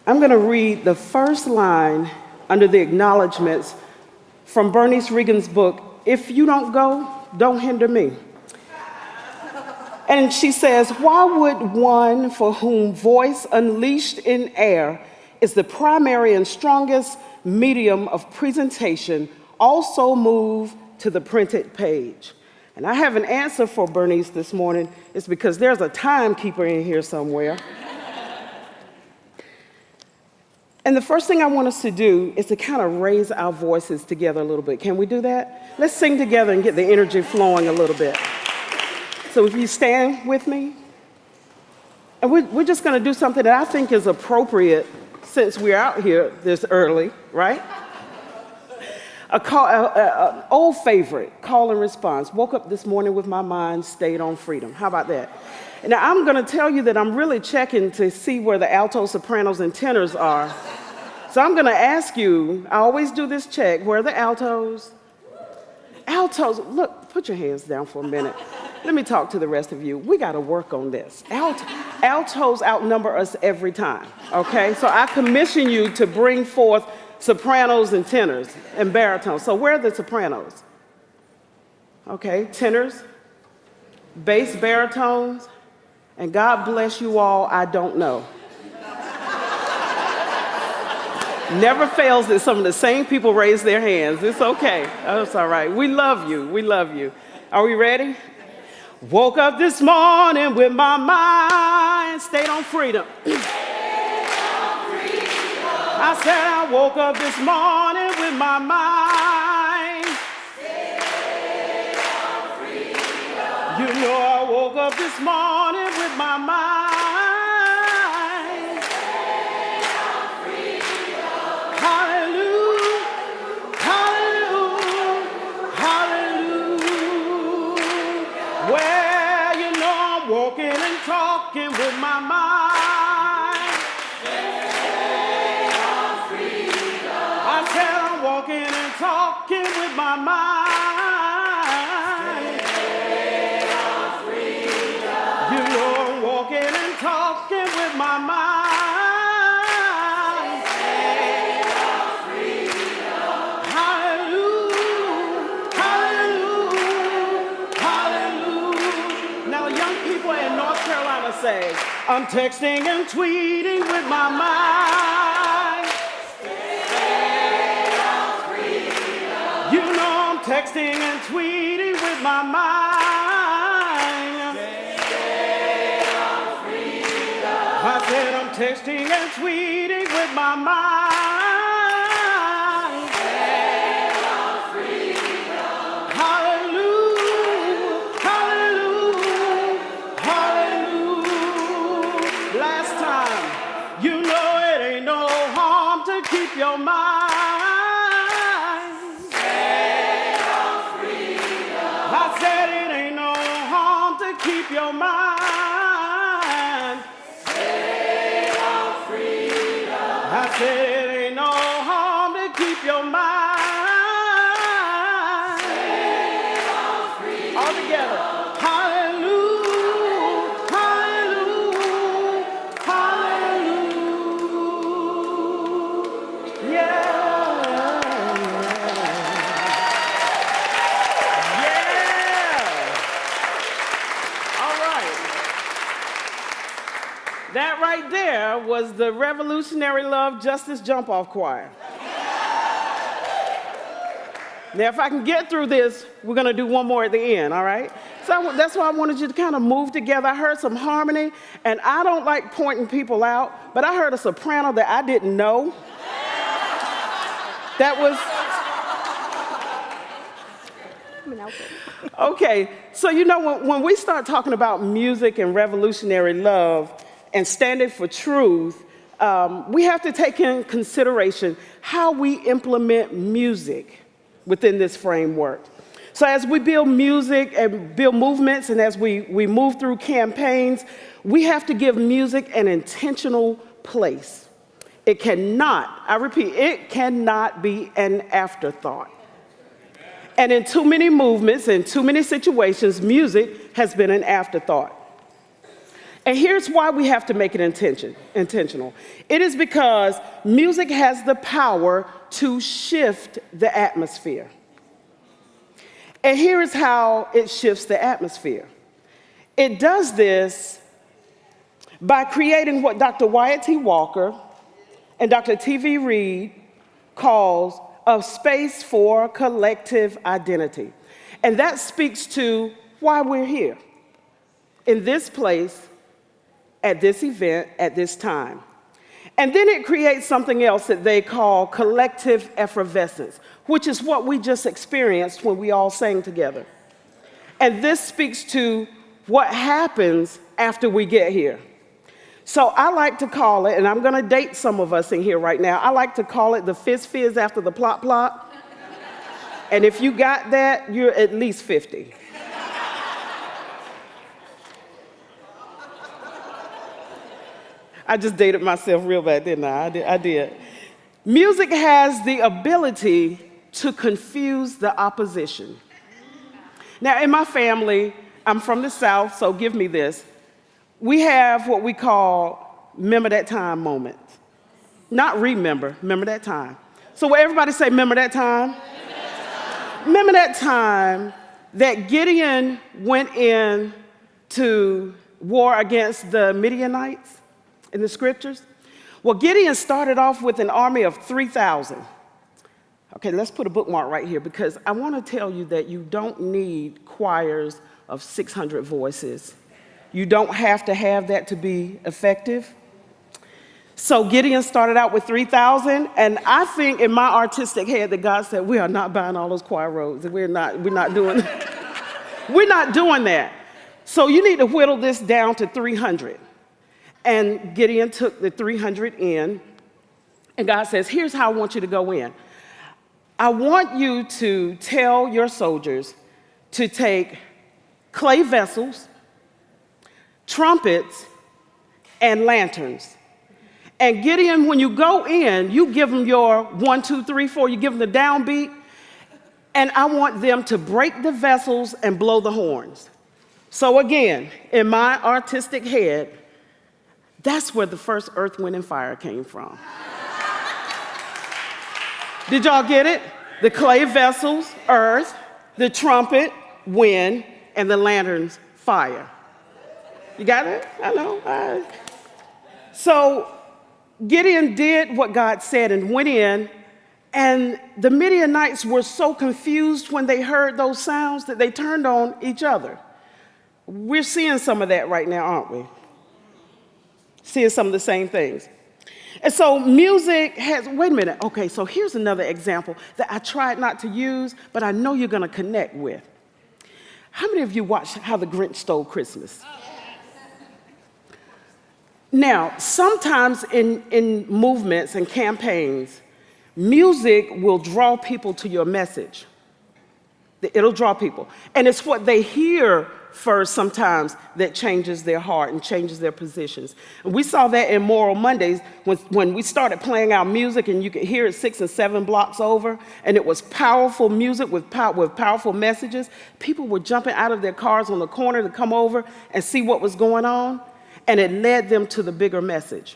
I'm going to read the first line under the acknowledgments from Bernice Regan's book, If You Don't Go, Don't Hinder Me. And she says, why would one for whom voice unleashed in air is the primary and strongest medium of presentation also move to the printed page? And I have an answer for Bernice this morning. It's because there's a timekeeper in here somewhere. And the first thing I want us to do is to kind of raise our voices together a little bit. Can we do that? Let's sing together and get the energy flowing a little bit. So if you stand with me, and we're just going to do something that I think is appropriate since we're out here this early, right? An old favorite, call and response. Woke up this morning with my mind stayed on freedom. How about that? Now, I'm going to tell you that I'm really checking to see where the altos, sopranos, and tenors are. So I'm going to ask you, I always do this check, where are the altos? Altos, look, put your hands down for a minute. Let me talk to the rest of you. We got to work on this. Altos outnumber us every time, okay? So I commission you to bring forth sopranos and tenors and baritones. So where are the sopranos? Okay, tenors, bass baritones, and God bless you all, I don't know. Never fails that some of the same people raise their hands. It's okay. That's all right. We love you. We love you. Are we ready? Woke up this morning with my mind stayed on freedom. I said I woke up this morning with my mind stayed on freedom. You know I woke up this morning with my mind stayed on freedom. Hallelujah, hallelujah, hallelujah. Well, you know I'm walking and talking with my mind. Walking and talking with my mind. Stay on freedom. You know I'm walking and talking with my mind. Stay on freedom. Hallelujah, hallelujah, hallelujah. Now young people in North Carolina say, I'm texting and tweeting with my mind. Texting and tweeting with my mind. Stay on freedom. I said I'm texting and tweeting with my mind. Stay on freedom. Hallelujah, hallelujah, hallelujah. Last time, you know it ain't no harm to keep your mind. Keep your mind. Stay on freedom. I said it ain't no harm to keep your mind. Stay on freedom. All together. Hallelujah, hallelujah, hallelujah. Yeah. That right there was the Revolutionary Love Justice Jump-Off Choir. Now, if I can get through this, we're going to do one more at the end, all right? So that's why I wanted you to kind of move together. I heard some harmony, and I don't like pointing people out, but I heard a soprano that I didn't know. That was... Okay, so you know, when we start talking about music and revolutionary love, and standing for truth, we have to take in consideration how we implement music within this framework. So as we build music and build movements, and as we move through campaigns, we have to give music an intentional place. It cannot, I repeat, it cannot be an afterthought. And in too many movements and too many situations, music has been an afterthought. And here's why we have to make it intentional. It is because music has the power to shift the atmosphere. And here is how it shifts the atmosphere. It does this by creating what Dr. Wyatt T. Walker and Dr. T.V. Reed calls a space for collective identity. And that speaks to why we're here, in this place, at this event, at this time. And then it creates something else that they call collective effervescence, which is what we just experienced when we all sang together. And this speaks to what happens after we get here. So I like to call it, and I'm going to date some of us in here right now, I like to call it the fizz after the plop plop. And if you got that, you're at least 50. I just dated myself real bad, didn't I? I did. Music has the ability to confuse the opposition. Now, in my family, I'm from the South, so give me this. We have what we call remember that time moments. Not remember that time. So will everybody say, remember that time? Remember that time that Gideon went in to war against the Midianites in the scriptures? Well, Gideon started off with an army of 3,000. Okay, let's put a bookmark right here because I want to tell you that you don't need choirs of 600 voices. You don't have to have that to be effective. So Gideon started out with 3,000, and I think in my artistic head that God said, we are not buying all those choir robes. We're not doing that. We're not doing that. So you need to whittle this down to 300. And Gideon took the 300 in, and God says, here's how I want you to go in. I want you to tell your soldiers to take clay vessels, trumpets, and lanterns. And Gideon, when you go in, you give them your 1, 2, 3, 4, you give them the downbeat, and I want them to break the vessels and blow the horns. So again, in my artistic head, that's where the first Earth, Wind, and Fire came from. Did y'all get it? The clay vessels, earth, the trumpet, wind, and the lanterns, fire. You got it? I know. So Gideon did what God said and went in, and the Midianites were so confused when they heard those sounds that they turned on each other. We're seeing some of that right now, aren't we? Seeing some of the same things. And so music has, wait a minute, okay, so here's another example that I tried not to use, but I know you're going to connect with. How many of you watched How the Grinch Stole Christmas? Now, sometimes in movements and campaigns, music will draw people to your message. It'll draw people. And it's what they hear first sometimes that changes their heart and changes their positions. And we saw that in Moral Mondays when we started playing our music and you could hear it 6 and 7 blocks over, and it was powerful music with powerful messages. People were jumping out of their cars on the corner to come over and see what was going on, and it led them to the bigger message.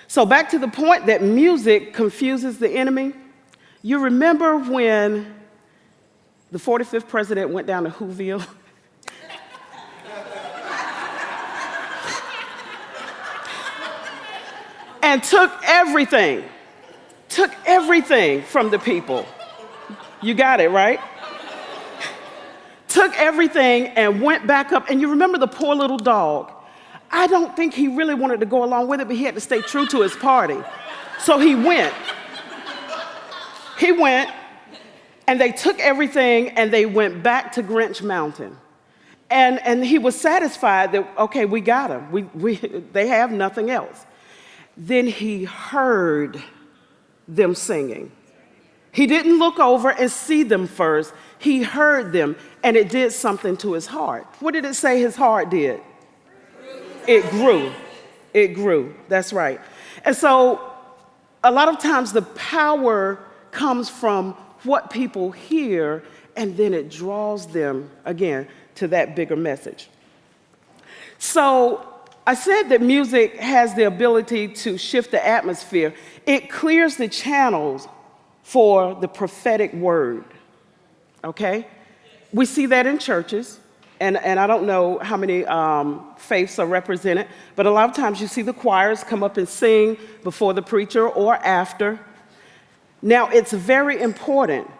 So back to the point that music confuses the enemy. You remember when the 45th president went down to Whoville? And took everything from the people. You got it, right? Took everything and went back up. And you remember the poor little dog. I don't think he really wanted to go along with it, but he had to stay true to his party. So he went. He went, and they took everything, and they went back to Grinch Mountain. And he was satisfied that, okay, we got him. They have nothing else. Then he heard them singing. He didn't look over and see them first. He heard them, and it did something to his heart. What did it say his heart did? It grew. It grew. That's right. And so a lot of times the power comes from what people hear, and then it draws them, again, to that bigger message. So I said that music has the ability to shift the atmosphere. It clears the channels for the prophetic word, okay? We see that in churches, and I don't know how many faiths are represented, but a lot of times you see the choirs come up and sing before the preacher or after. Now, it's very important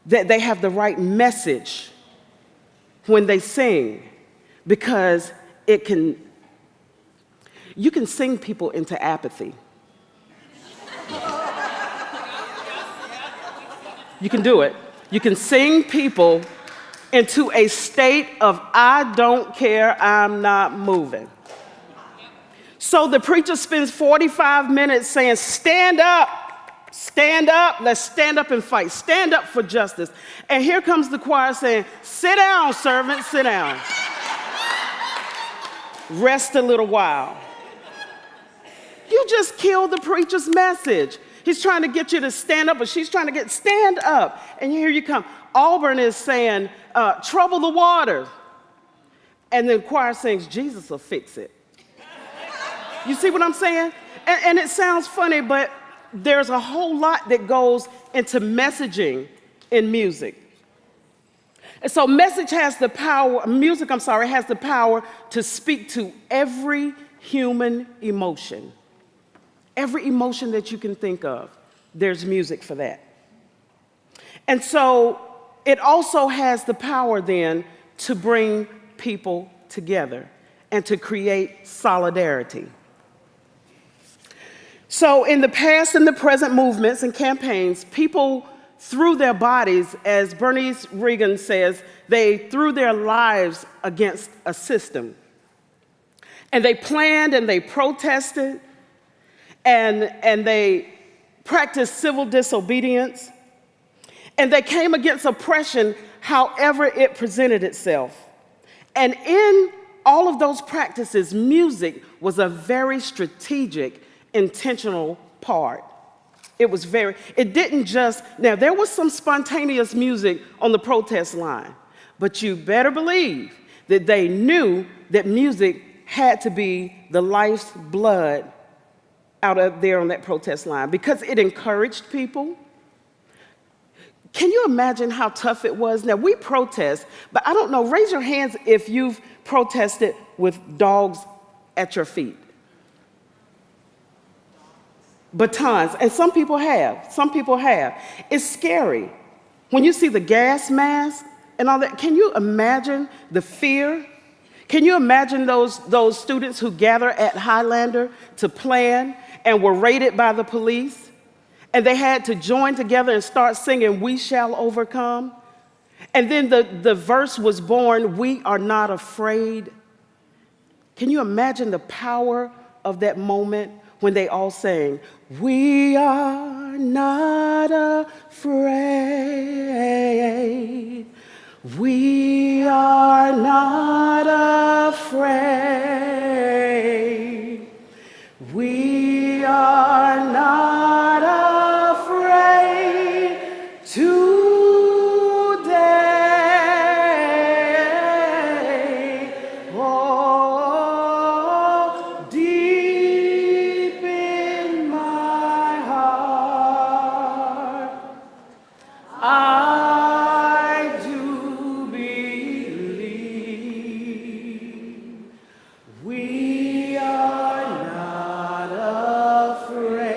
that they have the right message when they sing, because you can sing people into apathy. You can do it. You can sing people into a state of, I don't care, I'm not moving. So the preacher spends 45 minutes saying, stand up, let's stand up and fight, stand up for justice. And here comes the choir saying, sit down, servant, sit down. Rest a little while. You just killed the preacher's message. He's trying to get you to stand up, or she's trying to stand up. And here you come. Auburn is saying, trouble the water. And the choir sings, Jesus will fix it. You see what I'm saying? And it sounds funny, but there's a whole lot that goes into messaging in music. And so music has the power to speak to every human emotion. Every emotion that you can think of, there's music for that. And so it also has the power then to bring people together and to create solidarity. So in the past and the present movements and campaigns, people threw their bodies, as Bernice Reagan says, they threw their lives against a system. And they planned and they protested, and they practiced civil disobedience, and they came against oppression however it presented itself. And in all of those practices, music was a very strategic, intentional part. It didn't just, now there was some spontaneous music on the protest line, but you better believe that they knew that music had to be the life's blood out of there on that protest line, because it encouraged people. Can you imagine how tough it was? Now, we protest, but I don't know, raise your hands if you've protested with dogs at your feet. Batons, and some people have. It's scary. When you see the gas mask and all that, can you imagine the fear? Can you imagine those students who gather at Highlander to plan and were raided by the police, and they had to join together and start singing, "We Shall Overcome"? And then the verse was born, "We are not afraid." Can you imagine the power of that moment when they all sang, "We are not afraid. We are not afraid. We are not afraid today." Oh, deep in my heart, I do believe we are not afraid.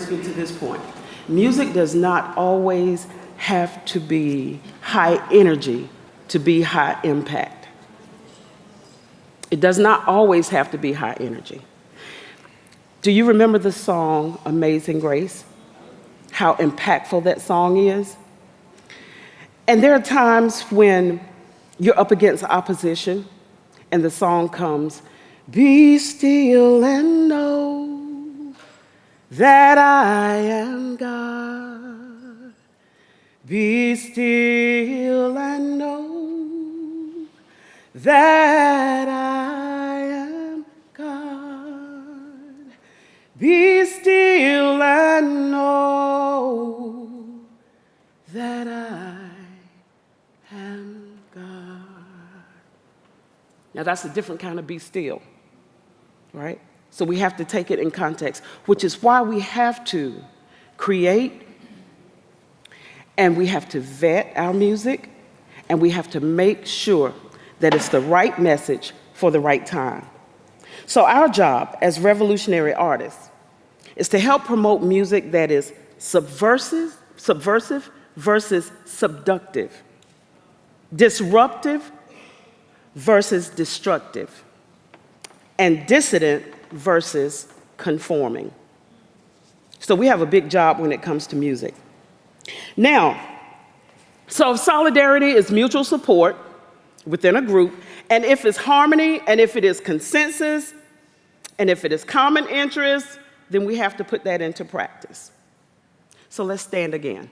brings me to this point. Music does not always have to be high energy to be high impact. It does not always have to be high energy. Do you remember the song Amazing Grace? How impactful that song is? And there are times when you're up against opposition and the song comes, "Be still and know that I am God. Be still and know that I am God. Be still and know that I am God." Now that's a different kind of be still, right? So we have to take it in context, which is why we have to create and we have to vet our music and we have to make sure that it's the right message for the right time. So our job as revolutionary artists is to help promote music that is subversive versus subductive, disruptive versus destructive, and dissident versus conforming. So we have a big job when it comes to music. Now, so if solidarity is mutual support within a group, and if it's harmony, and if it is consensus, and if it is common interest, then we have to put that into practice. So let's stand again.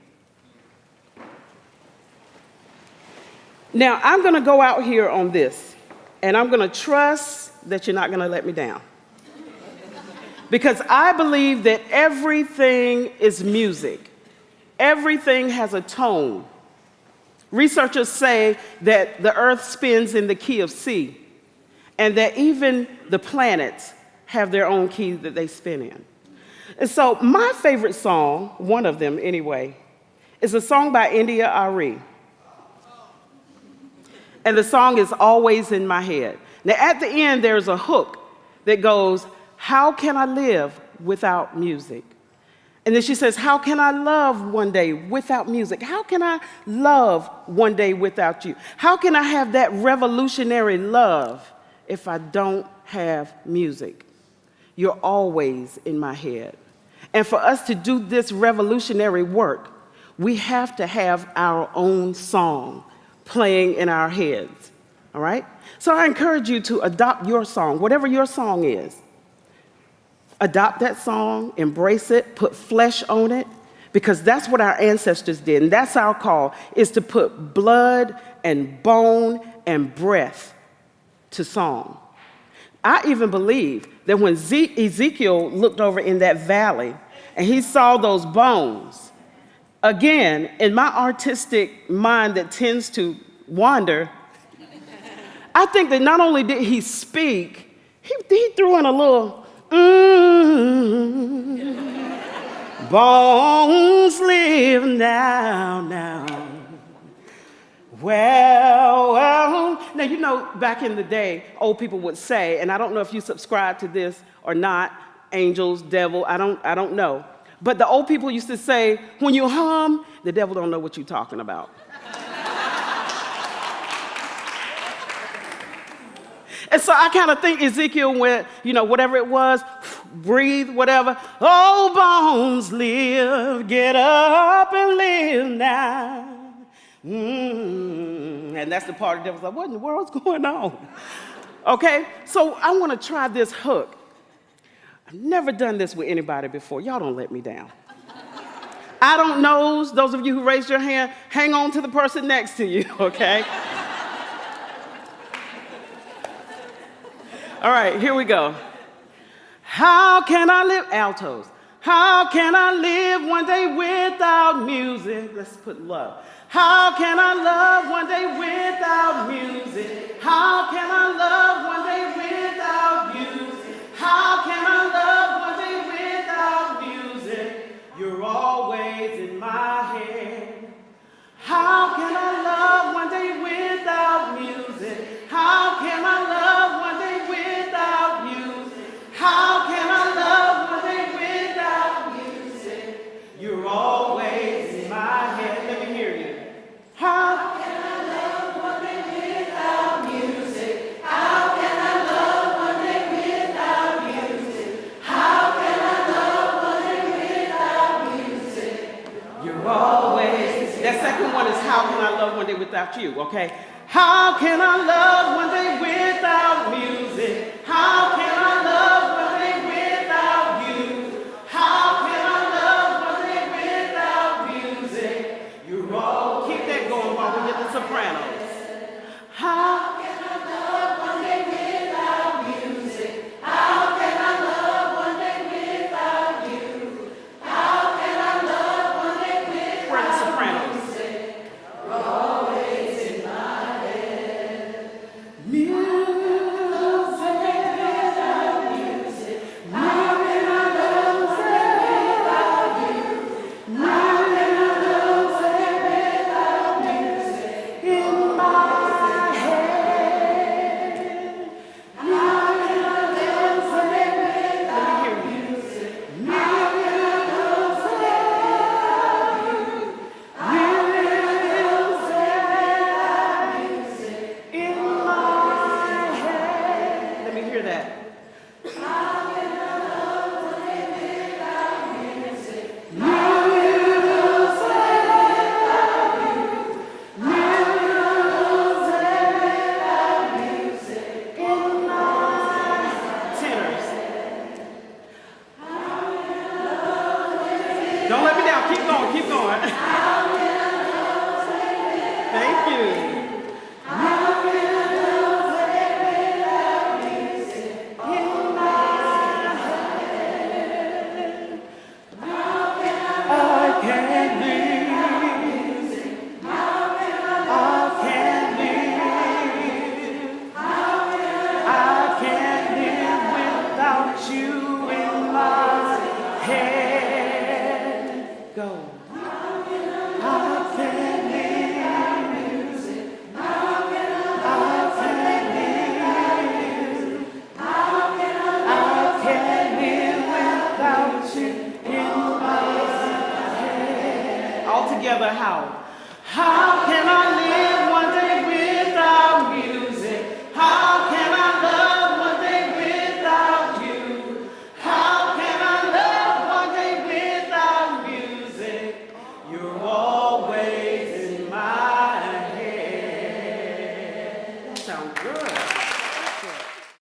Now, I'm going to go out here on this, and I'm going to trust that you're not going to let me down. Because I believe that everything is music. Everything has a tone. Researchers say that the earth spins in the key of C, and that even the planets have their own key that they spin in. And so my favorite song, one of them anyway, is a song by India Ari. And the song is Always in My Head. Now at the end, there's a hook that goes, "How can I live without music?" And then she says, "How can I love one day without music? How can I love one day without you? How can I have that revolutionary love if I don't have music? You're always in my head." And for us to do this revolutionary work, we have to have our own song playing in our heads, all right? So I encourage you to adopt your song, whatever your song is. Adopt that song, embrace it, put flesh on it, because that's what our ancestors did, and that's our call, is to put blood and bone and breath to song. I even believe that when Ezekiel looked over in that valley and he saw those bones, again, in my artistic mind that tends to wander, I think that not only did he speak, he threw in a little, bones live now. Well. Now, you know, back in the day, old people would say, and I don't know if you subscribe to this or not, angels, devil, I don't know. But the old people used to say, when you hum, the devil don't know what you're talking about. And so I kind of think Ezekiel went, you know, whatever it was, breathe, whatever. Oh, bones live, get up and live now. And that's the part of the devil's like, what in the world's going on? Okay, so I want to try this hook. I've never done this with anybody before. Y'all don't let me down. I don't know, those of you who raised your hand, hang on to the person next to you, okay? All right, here we go. How can I live, altos? How can I live one day without music? Let's put love. How can I love one day without music? How can I love one day without music? How can I love one day without music? You're always in my head. How can I love one day without music? How can I love one day without music? How can I love one day without music? one is how can I love one day without you, okay? How can I love one day without music? How can I love one day without you? How can I love one day without music? You're all, keep that going while we get the sopranos. How can I love one day without music? How can I love one day without you? How can I love one day without Where are the sopranos? Music? You're always in my head. Music without music. How can I love one day without you? How can I love one day without music in my Don't let me down. Keep going. Keep going. Thank you. How can I love without music in my head? How can I can't live. How can I can't live. I can't live without you in my head. Go. How can I can't live. Music. How can I can't live. How can I can't live without you in my head. All together, how? How can I